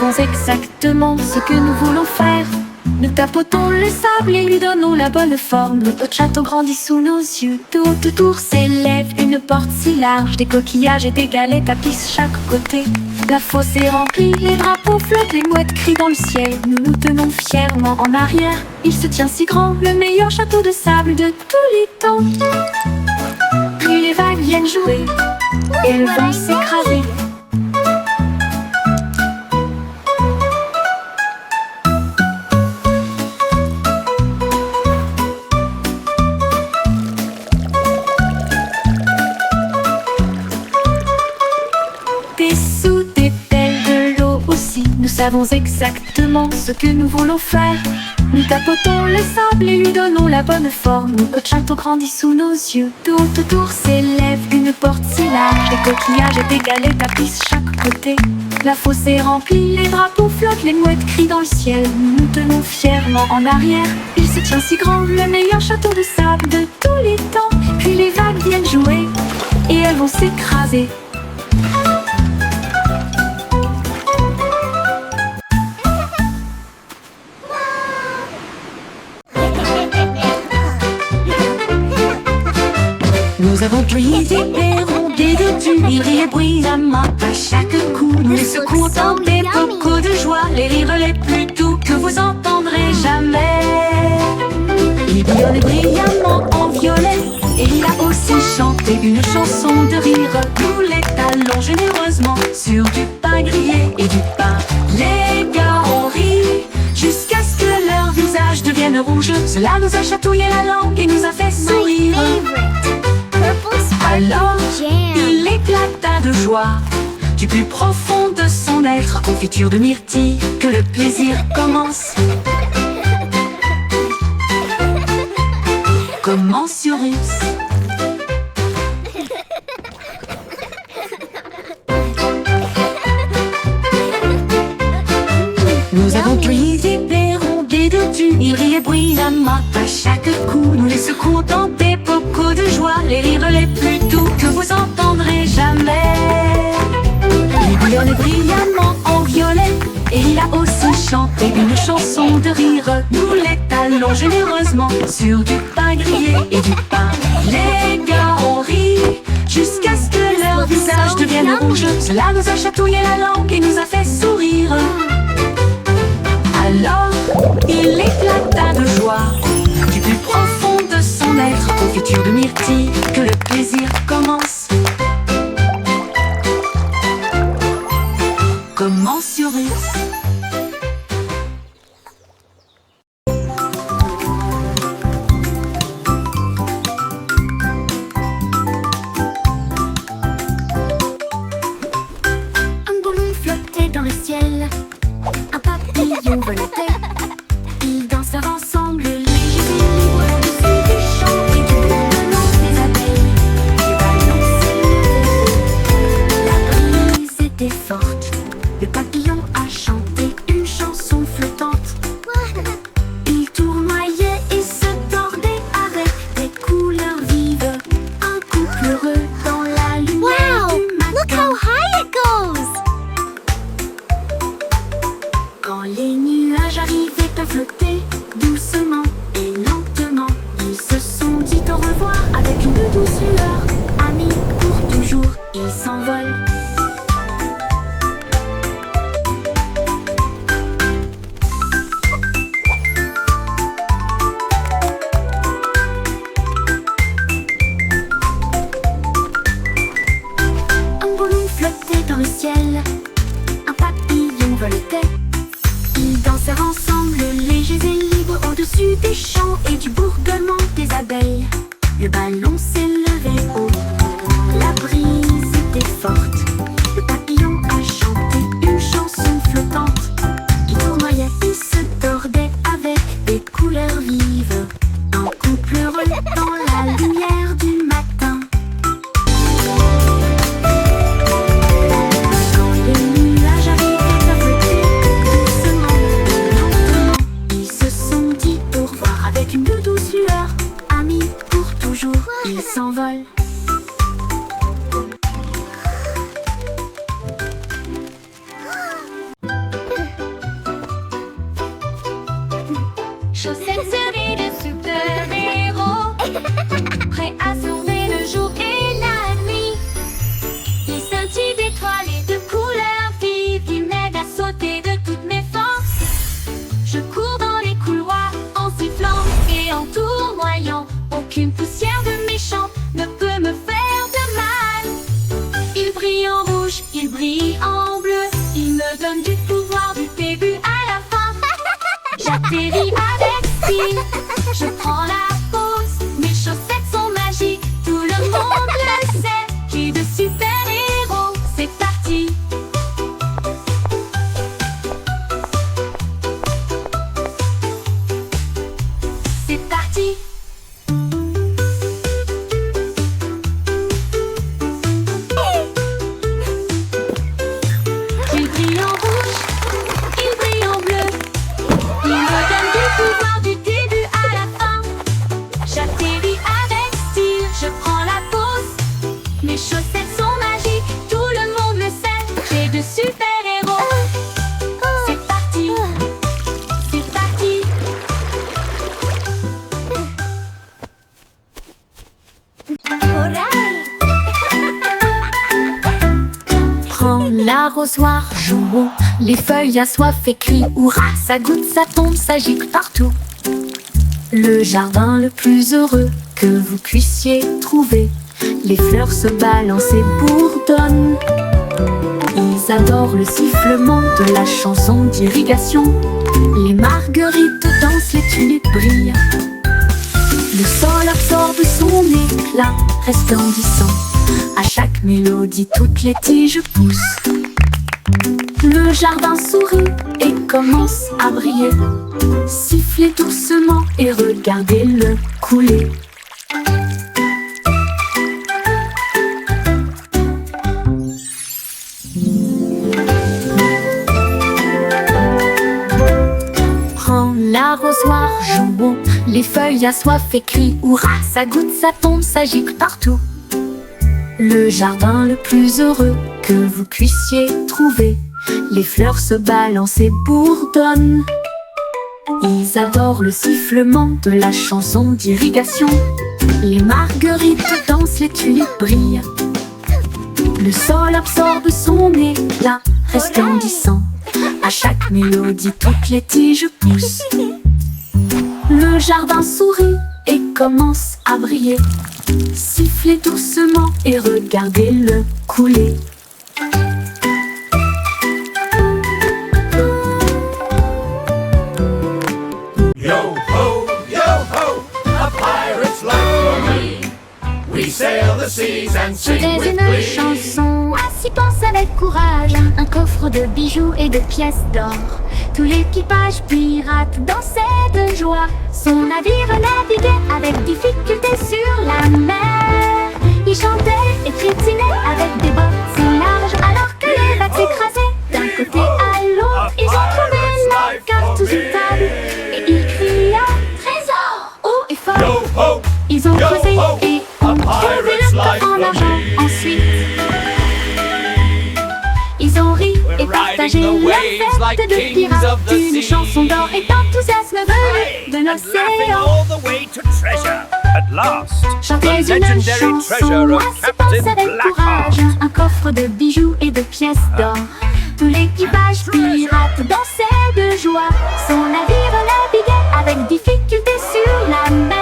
savons exactement ce que nous voulons faire. Nous tapotons le sable et lui donnons la bonne forme. Notre château grandit sous nos yeux. Tout autour s'élève une porte si large. Des coquillages et des galets tapissent chaque côté. La fosse est remplie, les drapeaux flottent, les mouettes crient dans le ciel. Nous nous tenons fièrement en arrière. Il se tient si grand, le meilleur château de sable de tous les temps. Puis les vagues viennent jouer et le vent s'écraser. Nous savons exactement ce que nous voulons faire. Nous tapotons le sable et lui donnons la bonne forme. Notre château grandit sous nos yeux. Tout autour s'élève une porte si large. Des coquillages et des galets tapissent chaque côté. La fosse est remplie, les drapeaux flottent, les mouettes crient dans le ciel. Nous nous tenons fièrement en arrière. Il se tient si grand, le meilleur château de sable de tous les temps. Puis les vagues viennent jouer et elles vont s'écraser. Nous avons pris des perrons, des dodus, ils rient bruyamment à chaque coup. Nous les secouons dans des bocaux de joie, les rires les plus doux que vous entendrez jamais. Il bouillonnait brillamment en violet, et il a aussi chanté une chanson de rire. Nous les talons généreusement sur du pain grillé et du pain. Les gars ont ri jusqu'à ce que leur visage devienne rouge. Cela nous a chatouillé la langue et nous a fait sourire. Alors, il éclata de joie du plus profond de son être. Confiture de myrtille, que le plaisir commence. Commensurus. Nous avons pris des perrons, des dodus, ils riaient bruyamment à chaque coup. Nous les secouons dans des bocaux de joie, les rires les plus doux que vous entendrez jamais. Il bouillonnait brillamment en violet, et il a aussi chanté une chanson de rire. Nous les talons généreusement sur du pain grillé et du pain. Les gars ont ri jusqu'à ce que leur visage devienne rouge. Cela nous a chatouillé la langue et nous a fait sourire. Alors, il éclata de joie du plus profond de son être. Confiture de myrtille, que le plaisir commence. Commensurus. Un ballon flottait dans le ciel. Un papillon volait. Ils dansèrent ensemble, légers et libres, au-dessus des champs et du bourdonnement des abeilles. Les ballons s'élevaient, la brise était forte. Le papillon a chanté une chanson flottante. Il tournoyait et se tordait avec des couleurs vives. Un couple heureux dans la lumière du matin. Look how high it goes! Quand les nuages arrivaient à flotter doucement et lentement, ils se sont dit au revoir avec une douce lueur. Amis pour toujours, ils s'envolent. Un ballon flottait dans le ciel, un papillon volait. Ils dansèrent ensemble, légers et libres, au-dessus des champs et du bourdonnement des abeilles. Le ballon s'élevait haut, la brise était forte. Le papillon a chanté une chanson flottante. Il tournoyait et se tordait avec des couleurs vives. Un couple heureux dans la lumière du matin. Quand les nuages arrivaient à flotter doucement et lentement, ils se sont dit au revoir avec une douce lueur. Amis pour toujours, ils s'envolent. Chaussettes servies de super-héros, prêts à sauver le jour et la nuit. Ils scintillent d'étoiles et de couleurs vives, ils m'aident à sauter de toutes mes forces. Je cours dans les couloirs en sifflant et en tournoyant. Aucune poussière de méchant ne peut me faire de mal. Ils brillent en rouge, ils brillent en bleu, ils me donnent du pouvoir du début à la fin. J'atterris avec style, je prends la pause, mes chaussettes sont magiques, tout le monde le sait. J'ai de super-héros, c'est parti. C'est parti. Il brille en rouge, il brille en bleu, il me donne du pouvoir du début à la fin. J'atterris avec style, je prends la pause, mes chaussettes sont magiques, tout le monde le sait. J'ai de super-héros, c'est parti, c'est parti. Prends l'arrosoir, jouons, les feuilles assoiffées crient hurrah, ça goûte, ça tombe, ça gicle partout. Le jardin le plus heureux que vous puissiez trouver, les fleurs se balancent et bourdonnent. Ils adorent le sifflement de la chanson d'irrigation. Les marguerites dansent, les tulipes brillent. Le sol absorbe son éclat resplendissant. À chaque mélodie, toutes les tiges poussent. Le jardin sourit et commence à briller. Sifflez doucement et regardez-le couler. Prends l'arrosoir, jouons, les feuilles assoiffées crient hurrah, ça goûte, ça tombe, ça gicle partout. Le jardin le plus heureux que vous puissiez trouver, les fleurs se balancent et bourdonnent. Ils adorent le sifflement de la chanson d'irrigation. Les marguerites dansent, les tulipes brillent. Le sol absorbe son éclat resplendissant. À chaque mélodie, toutes les tiges poussent. Le jardin sourit et commence à briller. Sifflez doucement et regardez-le couler. Yo ho, a pirate's life for me. We sail the seas and sing C'était with une glee. chanson, ainsi pense avec courage. Un coffre de bijoux et de pièces d'or. Tout l'équipage pirate dansait de joie. Son navire naviguait avec difficulté sur la mer. Il chantait et piétinait avec des bottes si larges, alors que les vagues s'écrasaient d'un côté à l'autre. Ils ont trouvé la carte sous une table et ils criaient trésor haut et fort. Yo ho, Ils ont yo creusé ho, et a ont trouvé pirate's le life coffre en for argent. me. Ensuite, ils ont ri et partagé riding the la waves like fête de kings pirates. of the Une sea. chanson d'or et d'enthousiasme venu de and laughing l'océan. all the way to treasure. At last, Chantez the une legendary chanson, treasure of ainsi pense Captain avec Blackheart. courage. Un coffre de bijoux et de pièces d'or. Tout l'équipage pirate dansait de joie. Son navire naviguait avec difficulté sur la mer.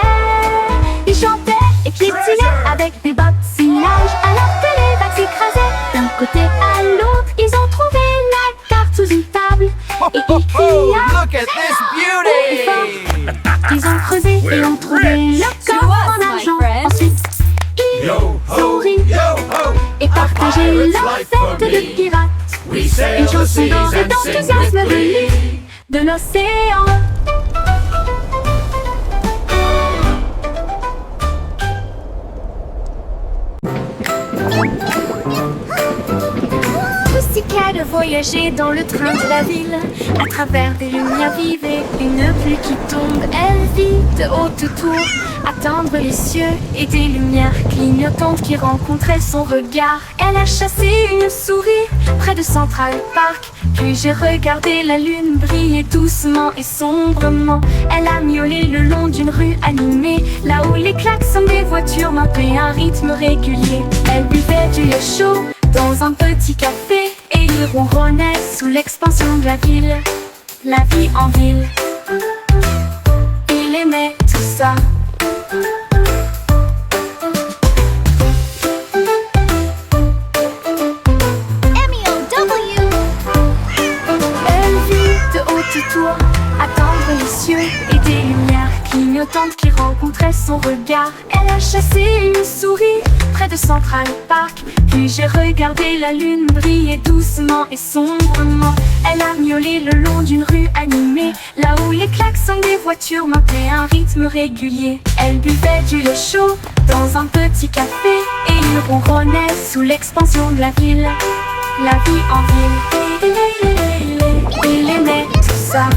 Il chantait et piétinait avec des bottes si larges, alors que les vagues s'écrasaient d'un côté à l'autre. Ils ont trouvé la carte sous une table et ils Oh, criaient look at this beauty! Ils ont creusé et ont trouvé le coffre en argent. Ensuite, ils yo ont ho, ri yo ho, et partagé pirate's leur life for fête de me. pirates. We sail Une the chanson seas d'or et and sing d'enthousiasme with venue glee. de l'océan. Pussycat, a voyageur voyager dans le train de la ville, à travers des lumières vives et une pluie qui tombe. Elle vit de haute tour, attendre les cieux et des lumières clignotantes qui rencontraient son regard. Elle a chassé une souris près de Central Park, puis j'ai regardé la lune briller doucement et sombrement. Elle a miaulé le long d'une rue animée, là où les klaxons des voitures marquaient un rythme régulier. Elle buvait du lait chaud dans un petit café et il ronronnait sous l'expansion de la ville. La vie en ville, il aimait tout ça. M-E-O-W. Elle vit de haute tour, attendre les cieux et des lumières clignotantes qui rencontraient son regard. Elle a chassé une souris près de Central Park, puis j'ai regardé la lune briller doucement et sombrement. Elle a miaulé le long d'une rue animée, là où les klaxons des voitures marquaient un rythme régulier. Elle buvait du lait chaud dans un petit café et il ronronnait sous l'expansion de la ville. La vie en ville, il aimait tout ça.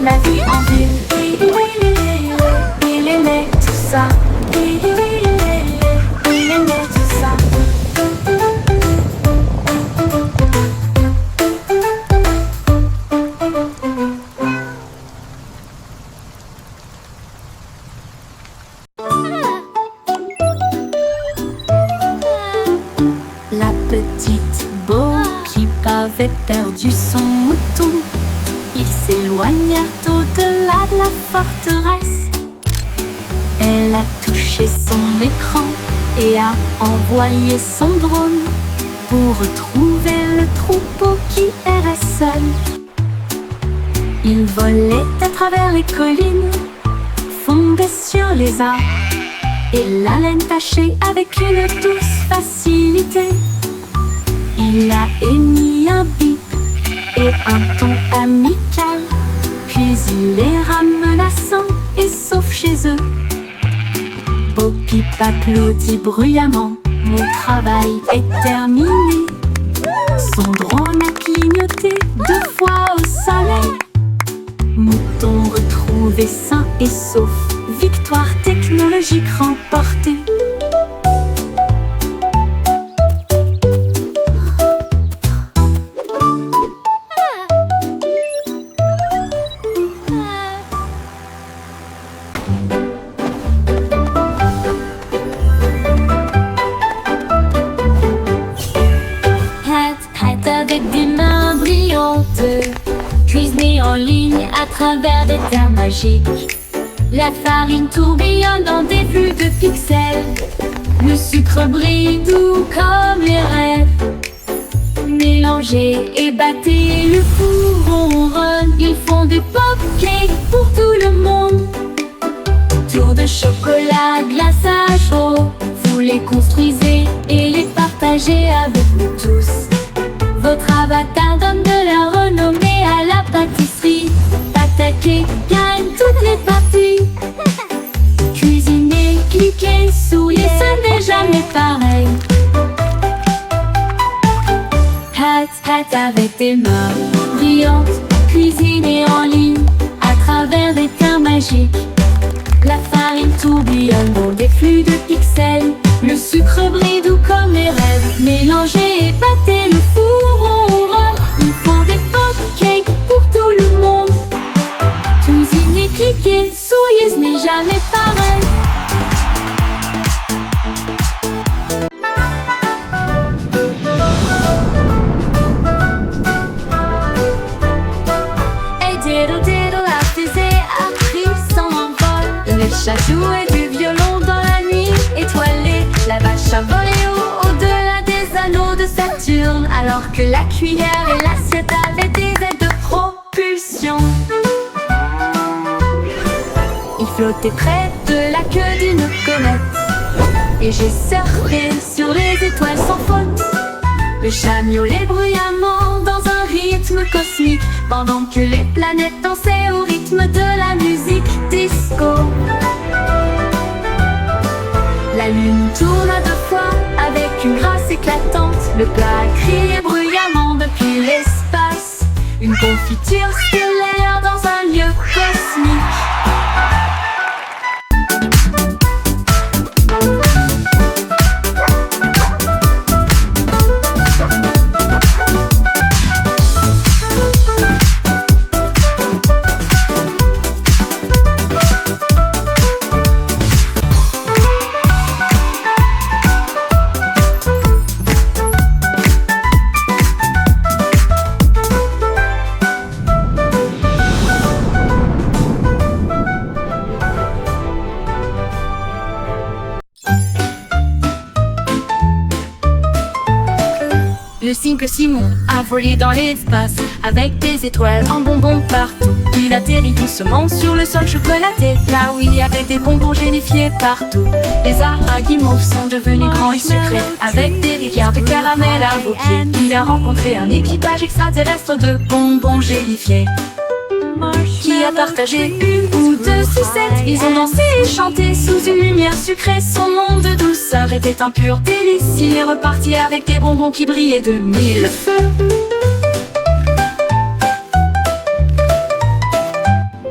La vie en ville, il aimait tout ça. Il aimait tout ça. La petite Bo qui avait perdu son mouton, ils s'éloignèrent au-delà de la forteresse. Elle a touché son écran et a envoyé son drone pour retrouver le troupeau qui errait seul. Il volait à travers les collines, fondait sur les arbres et la laine tachée avec une douce facilité. Il a émis un bip et un ton amical, puis il les ramena sains et saufs chez eux. Bo-Peep applaudit bruyamment, mon travail est terminé. Son drone a clignoté 2 fois au soleil. Mouton retrouvé sain et sauf, victoire technologique remportée. Avec des mains brillantes, cuisinée en ligne à travers des terres magiques. La farine tourbillonne dans des flux de pixels. Le sucre brille doux comme les rêves. Mélangez et battez, le four ronronne. Ils font des pop-cakes pour tout le monde. Tour de chocolat, glaçage chaud. Vous les construisez et les partagez avec nous tous. Votre avatar donne de la renommée à la pâtisserie. Attaquez, gagne toutes les parties. Cuisinez, cliquez, souriez, ce n'est jamais pareil. Hat avec des mains brillantes, cuisinez en ligne à travers des terres magiques. La farine tourbillonne dans des flux de pixels. Le sucre brille doux comme les rêves. Mélangez et battez, le four ronronne. Ils font des pop-cakes pour tout le monde. Cuisinez, cliquez, souriez, ce n'est jamais pareil. Hey diddle diddle, la fusée a pris son envol. Les chats jouaient du violon dans la nuit étoilée. La vache a volé au-delà des anneaux de Saturne, alors que la cuillère et l'assiette avaient des ailes de propulsion. Il flottait près de la queue d'une comète, et j'ai surfé sur les étoiles sans faute. Le chat miaulait bruyamment dans un rythme cosmique, pendant que les planètes dansaient au rythme de la musique disco. La lune tourne à 2 fois avec une grâce éclatante. Le plat crie bruyamment depuis l'espace. Une confiture stellaire dans un lieu cosmique. Le cycle Simon a volé dans l'espace avec des étoiles en bonbons partout. Il atterrit doucement sur le sol chocolaté, là où il y avait des bonbons gélifiés partout. Les araguimauves sont devenus grands et sucrés avec des rivières de caramel à vos pieds. Il a rencontré un équipage extraterrestre de bonbons gélifiés qui a partagé une ou 2 sucettes. Ils ont dansé et chanté sous une lumière sucrée. Son monde de douceur était un pur délice. Il est reparti avec des bonbons qui brillaient de 1000 feux.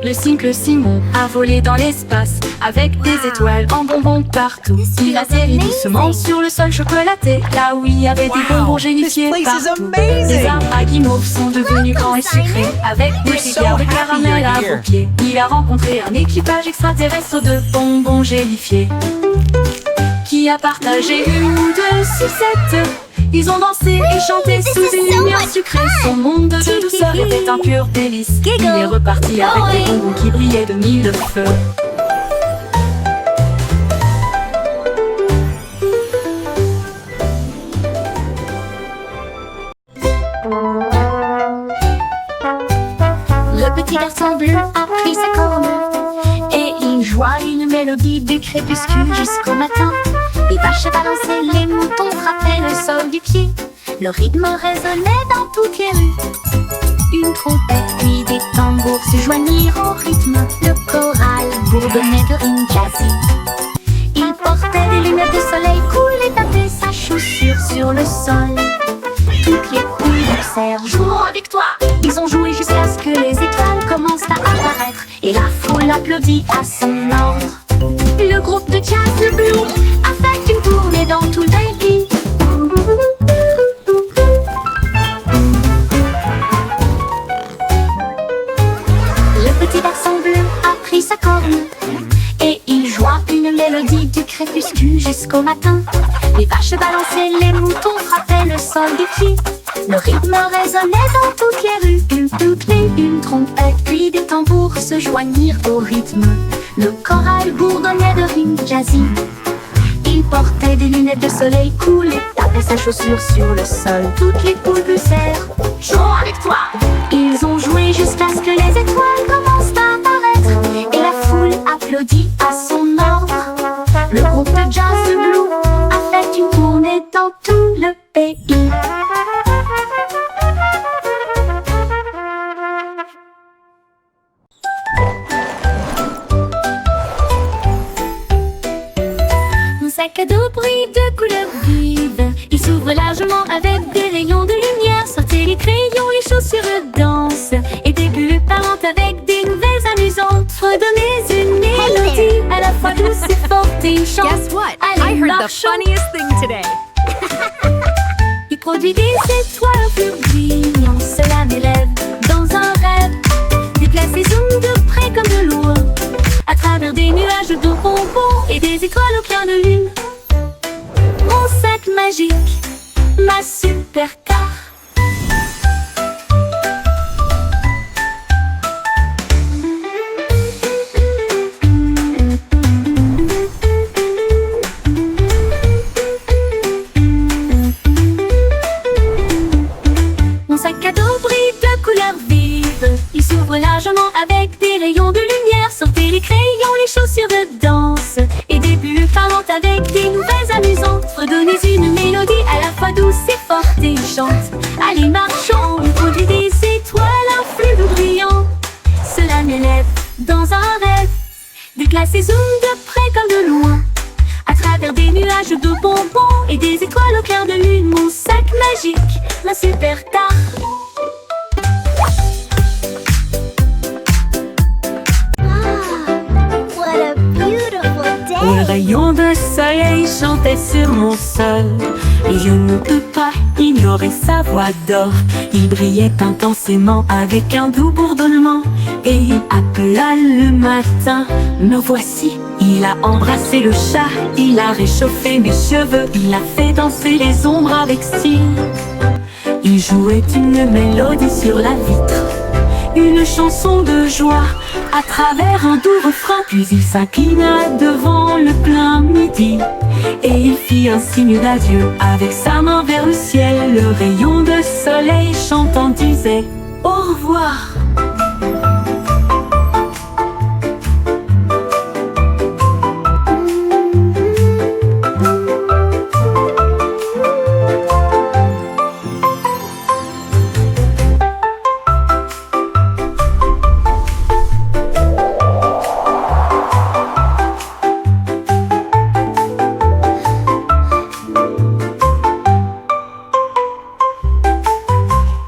Le cycle Simon a volé dans l'espace avec des étoiles en bonbons partout. Il atterrit doucement sur le sol chocolaté, là où il y avait des bonbons gélifiés partout. Les araguimauves sont devenus grands et sucrés avec des rivières de caramel à vos pieds. Il a rencontré un équipage extraterrestre de bonbons gélifiés qui a partagé une ou 2 sucettes. Ils ont dansé et chanté sous une lumière sucrée. Son monde de douceur était un pur délice. Il est reparti avec des bonbons qui brillaient de 1000 feux. Le petit garçon bleu a pris sa corne et il joua une mélodie du crépuscule jusqu'au matin. Les vaches balançaient, les moutons frappaient le sol du pied. Le rythme résonnait dans toutes les rues. Une trompette puis des tambours se joignirent au rythme. Le choral bourdonnait de rimes jazzy. Il portait des lunettes de soleil cool et tapait sa chaussure sur le sol. Toutes les poules dansèrent, jouant avec toi. Ils ont joué jusqu'à ce que les étoiles commencent à apparaître et la foule applaudit à son ordre. Le groupe de jazz, le Blue, a fait une tournée dans tout le pays. Le petit garçon bleu a pris sa corne et il joua une mélodie du crépuscule jusqu'au matin. Les vaches balançaient, les moutons frappaient le sol du pied. Le rythme résonnait dans toutes les rues. Une trompette puis des tambours se joignirent au rythme. Le choral bourdonnait de rimes jazzy. Il portait des lunettes de soleil cool et tapait sa chaussure sur le sol. Toutes les poules poussèrent, jouons avec toi. Ils ont joué jusqu'à ce que les étoiles commencent à apparaître et la foule applaudit à son ordre. Le groupe de jazz de Blue a fait une tournée dans tout le pays. Sac à dos brille de couleurs vives. Il s'ouvre largement avec des rayons de lumière. Sortez les crayons, les chaussures dansent. Et des bulles parlent avec des nouvelles amusantes. Redonnez une mélodie à la fois douce et forte et chante. Guess what? Allez, I heard the marchons. funniest thing today. Il produit des étoiles plus brillantes. Cela m'élève dans un rêve. Déplace et zoom de près comme de loin. À travers des nuages de bonbons et des étoiles au clair de lune. Mon sac magique, ma supercar. Mon sac à dos brille de couleurs vives. Il s'ouvre largement avec des rayons de lumière. Sortez les crayons, les chaussures de danse et des bulles parlantes avec des nouvelles amusantes. Redonnez une mélodie à la fois douce et forte et chante. Allez, marchons, on produit des étoiles, un flux brillant. Cela m'élève dans un rêve. Déplace et zoom de près comme de loin. À travers travers des nuages de bonbons et des étoiles au clair de lune. Mon sac magique, la super tarte. What a beautiful Un day! rayon de soleil chantait sur mon sol et je ne peux pas ignorer sa voix d'or. Il brillait intensément avec un doux bourdonnement et il appela le matin. Me voici, il a embrassé le chat, il a réchauffé mes cheveux, il a fait danser les ombres avec style. Il jouait une mélodie sur la vitre, une chanson de joie à travers un doux refrain. Puis il s'inclina devant le plein midi et il fit un signe d'adieu avec sa main vers le ciel. Le rayon de soleil chantant disait au revoir.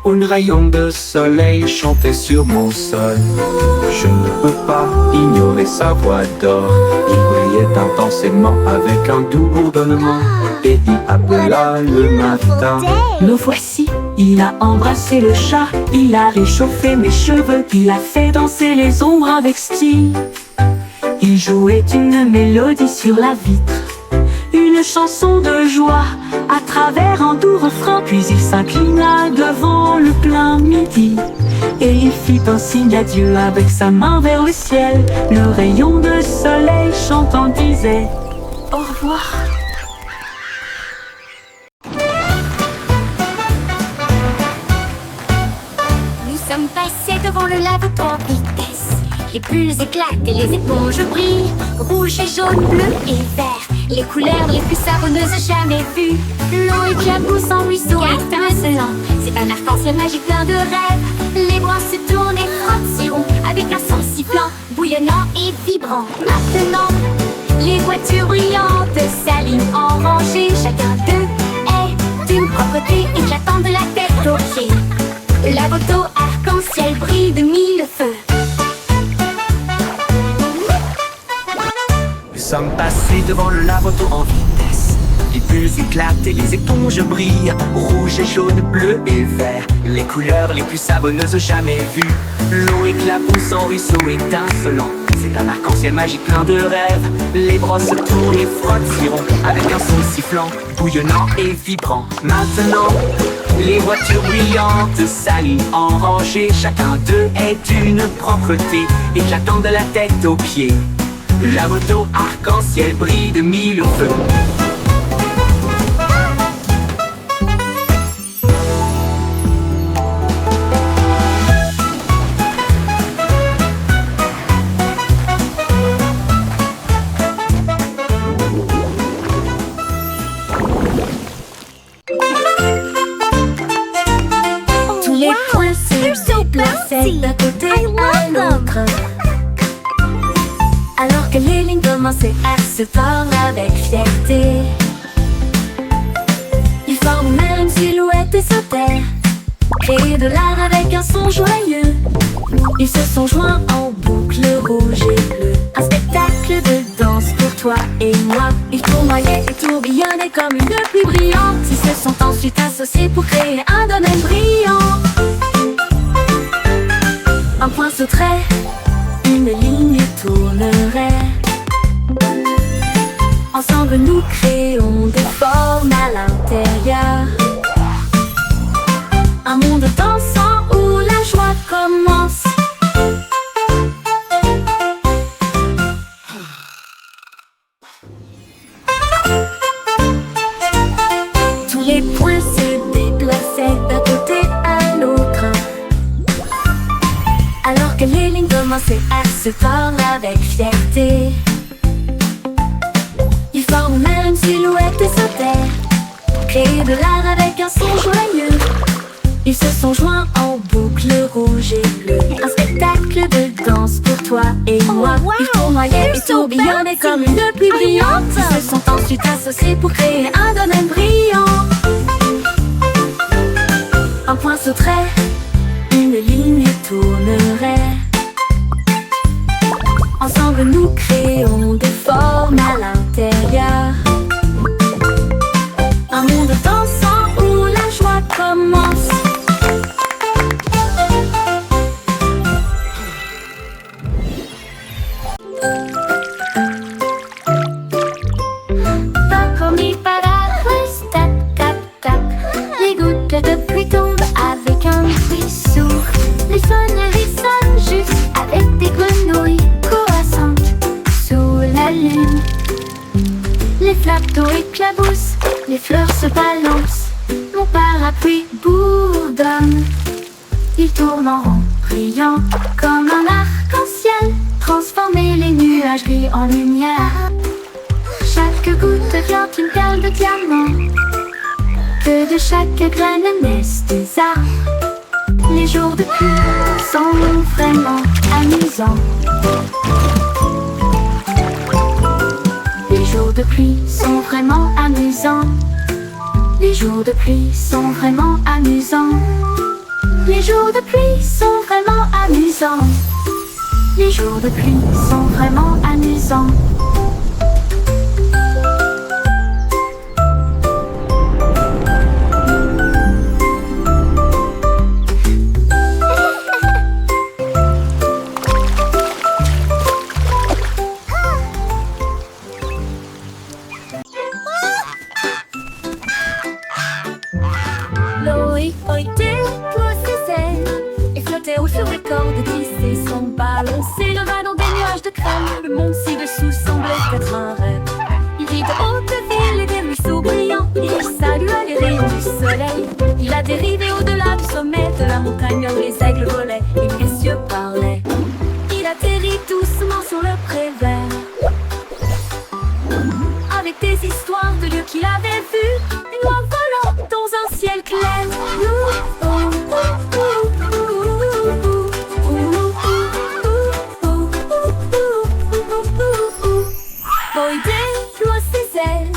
Un rayon de soleil chantait sur mon sol. Je ne peux pas ignorer sa voix d'or. Il brillait intensément avec un doux bourdonnement et il appela le matin. Me voici, il a embrassé le chat, il a réchauffé mes cheveux, il a fait danser les ombres avec style. Il jouait une mélodie sur la vitre, une chanson de joie à travers un doux refrain. Puis il s'inclina devant le plein midi et il fit un signe d'adieu avec sa main vers le ciel. Le rayon de soleil chantant disait au revoir. Nous sommes passés devant le lave en vitesse. Les bulles éclatent et les éponges brillent. Rouge et jaune, bleu et vert, les couleurs les plus savonneuses jamais vues. L'eau éclabousse en ruisseau étincelant. C'est un arc-en-ciel magique plein de rêves. Les bras se tournent et frottent si rond avec un son sifflant, bouillonnant et vibrant. Maintenant, les voitures brillantes s'alignent en rangée. Chacun d'eux est d'une propreté éclatante de la tête aux pieds. La moto arc-en-ciel brille de mille feux. Nous sommes passés devant le lave-auto en vitesse. Les bulles éclatent et les éponges brillent. Rouge et jaune, bleu et vert, les couleurs les plus savonneuses jamais vues. L'eau éclabousse en ruisseau étincelant. C'est un arc-en-ciel magique plein de rêves. Les brosses tournent et frottent si rond avec un son sifflant, bouillonnant et vibrant. Maintenant, les voitures brillantes s'alignent en rangée. Chacun d'eux est d'une propreté éclatante de la tête aux pieds. La moto arc-en-ciel brille de mille feux. Tous les points se déplaçaient d'un côté à l'autre, alors que les lignes commençaient à se tordre avec fierté. Ils forment même une silhouette et sautèrent, créer de l'art avec un son joyeux. Ils se sont joints en boucle rouge et bleue, un spectacle de danse pour toi et moi. Ils tournoyaient et tourbillonnaient comme une pluie brillante. Ils se sont ensuite associés pour créer un domaine brillant. Un point sauterait, une ligne tournerait. Ensemble nous créons des formes à l'intérieur. Un monde dansant où la joie commence. Tous les points se déplaçaient d'un côté à l'autre, alors que les lignes commençaient à se tordre avec fierté. Ils forment même une silhouette et sautèrent, créer de l'art avec un son joyeux. Ils se sont joints en boucle rouge et bleue, un spectacle de danse pour toi et moi. Ils tournoyaient et tourbillonnaient comme une pluie brillante. Ils se sont ensuite ensuite associés pour créer un domaine brillant. Un point sauterait, une ligne tournerait. Ensemble nous créons des formes à l'intérieur. Un monde dansant où la joie commence. Les gouttes de pluie tombent avec un bruit sourd. Les sonneries sonnent juste avec des grenouilles croissantes sous la lune. Les flaques d'eau éclaboussent, les fleurs se balancent. Mon parapluie bourdonne. Il tourne en rond, brillant comme un arc-en-ciel. Transformer les nuages gris en lumière. Chaque goutte devient une perle de diamant. Que de chaque graine naissent des arbres. Les jours de pluie sont vraiment amusants. Les jours de pluie sont vraiment amusants. Les jours de pluie sont vraiment amusants. Les jours de pluie sont vraiment amusants. Les jours de pluie sont vraiment amusants. Loïc déploie ses ailes et flottait haut sur les cordes glissées sans balancer. Le va dans des nuages de crème. Le monde ci-dessous semblait être un rêve. Il vit de hautes villes et des ruisseaux brillants. Il salua les rayons du soleil. Il a dérivé au-delà du sommet de la montagne où les aigles volaient et les cieux parlaient. Il atterrit doucement sur le prévert avec des histoires de lieux qu'il avait vus. Une oie volant dans un ciel clair. Boy déploie ses ailes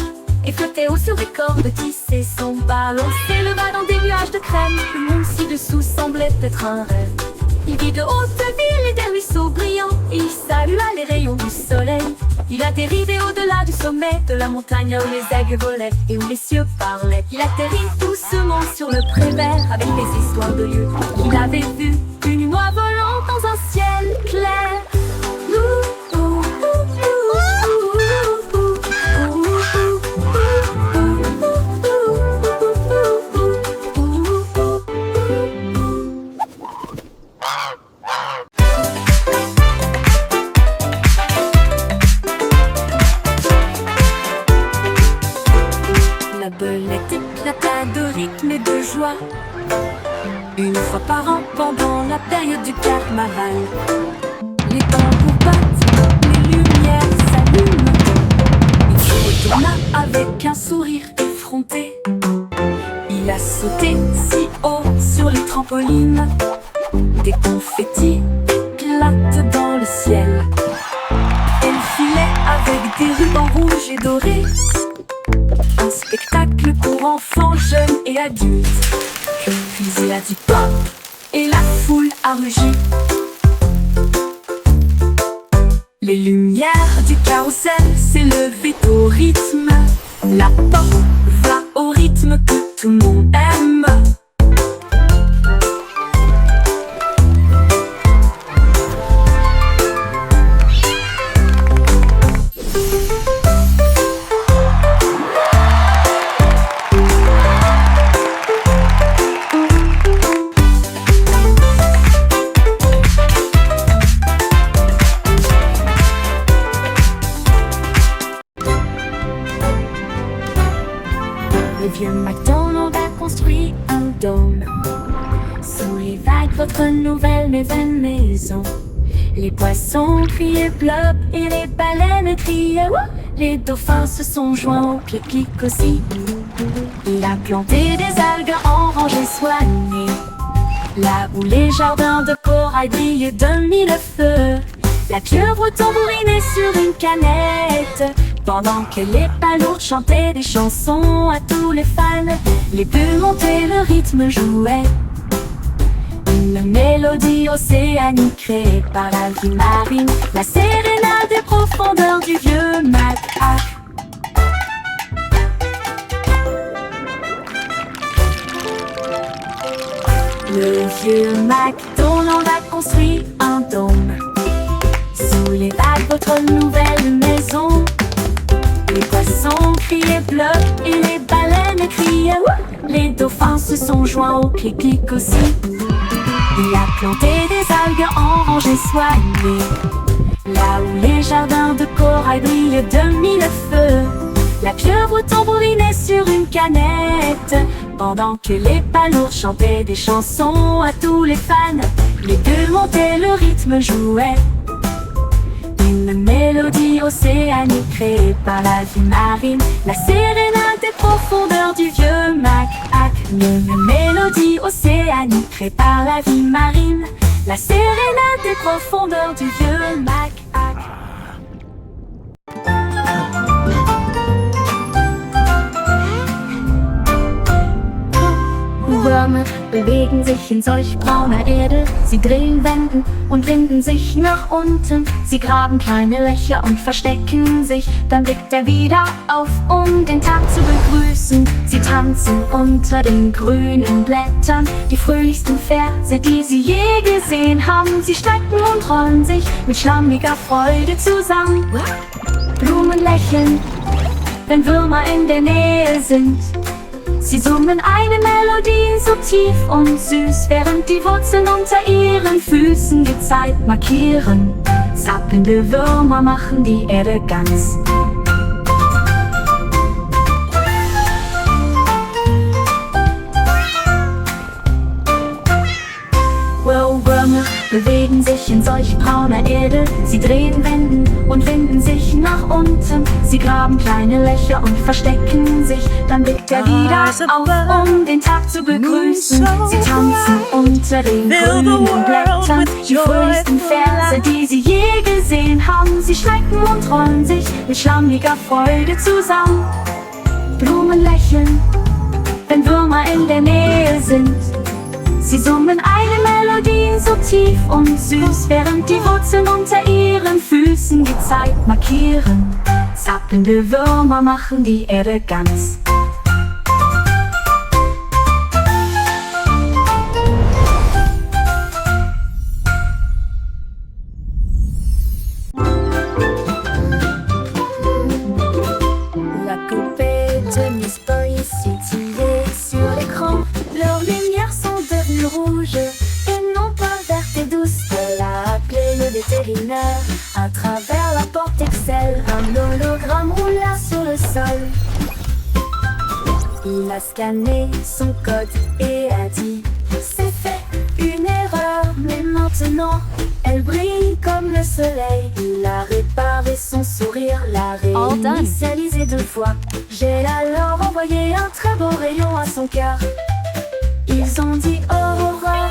et flottait haut sur des cordes tissées sans balancer. Le va dans des nuages de crème. Le monde ci-dessous semblait être un rêve. Il vit de hautes villes et des ruisseaux brillants. Et il salua les rayons du soleil. Il a dérivé au-delà du sommet de la montagne où les aigles volaient et où les cieux parlaient. Il atterrit doucement sur le prévert avec des histoires de lieux qu'il avait vus. Une oie volant dans un ciel clair. La belette éclata de rythme et de joie une fois par an pendant la période du carnaval. Les tambours battent, les lumières s'allument. Il se retourna avec un sourire effronté. Il a sauté si haut sur les trampolines. Des confettis éclatent dans le ciel. Elle filait avec des rubans rouges et dorés. Un spectacle pour enfants, jeunes et adultes. Puis il a dit pop et la foule a rugi. Les lumières du carrousel s'élevaient au rythme. La pop va au rythme que tout le monde aime. Le vieux McDonald a construit un dôme sous les vagues, votre nouvelle maison. Les poissons criaient plop et les baleines criaient wouh. Les dauphins se sont joints au pique-nique aussi. Il a planté des algues en rangées soignées, là où les jardins de corail brillaient de mille feux. La pieuvre tambourinait sur une canette Pendant que les palourdes chantaient des chansons à tous les fans, les bulles montaient, le rythme jouait. Une mélodie océanique créée par la vie marine, la sérénade des profondeurs du vieux Mac. Le vieux Mac dont l'on a construit un dôme sous les vagues, votre nouvelle maison. Les poissons criaient bleu et les baleines criaient ouh. Les dauphins se sont joints au clic-clic aussi. Il a planté des algues en rangées soignées, là où les jardins de corail brillent de mille feux. La pieuvre tambourinait sur une canette, pendant que les palourdes chantaient des chansons à tous les fans. Les bulles montaient, le rythme jouait. Une mélodie océanique créée par la vie marine, la sérénade des profondeurs du vieux Mac. Une mélodie océanique créée par la vie marine, la sérénade des profondeurs du vieux Mac. Würmer bewegen sich in solch brauner Erde. Sie drehen, wenden und winden sich nach unten. Sie graben kleine Löcher und verstecken sich. Dann blickt er wieder auf, um den Tag zu begrüßen. Sie tanzen unter den grünen Blättern, die fröhlichsten Verse, die sie je gesehen haben. Sie strecken und rollen sich mit schlammiger Freude zusammen. Blumen lächeln, wenn Würmer in der Nähe sind. Sie summen eine Melodie so tief und süß, während die Wurzeln unter ihren Füßen die Zeit markieren. Zappelnde Würmer machen die Erde ganz. Würmer bewegen sich in solch brauner Erde. Sie drehen, wenden und winden sich nach unten. Sie graben kleine Löcher und verstecken sich. Dann blickt er wieder auf, um den Tag zu begrüßen. Sie tanzen unter den grünen Blättern, die fröhlichsten Verse, die sie je gesehen haben. Sie strecken und rollen sich mit schlammiger Freude zusammen. Blumen lächeln, wenn Würmer in der Nähe sind. Sie summen eine Melodie so tief und süß, während die Wurzeln unter ihren Füßen die Zeit markieren. Zappelnde Würmer machen die Erde ganz. La coupée de Miss Boy s'est tirée sur l'écran. Leurs lumières sont devenues rouges et non pas vertes et douces. Elle a appelé le vétérinaire à travers la porte Excel. Un hologramme roula sur le sol. Il a scanné son code et a dit: c'est fait, une erreur, mais maintenant elle brille comme le soleil. Il a réparé son sourire, l'a réinitialisé 2 fois. J'ai alors envoyé un très beau rayon à son cœur. Ils ont dit: oh Aurore,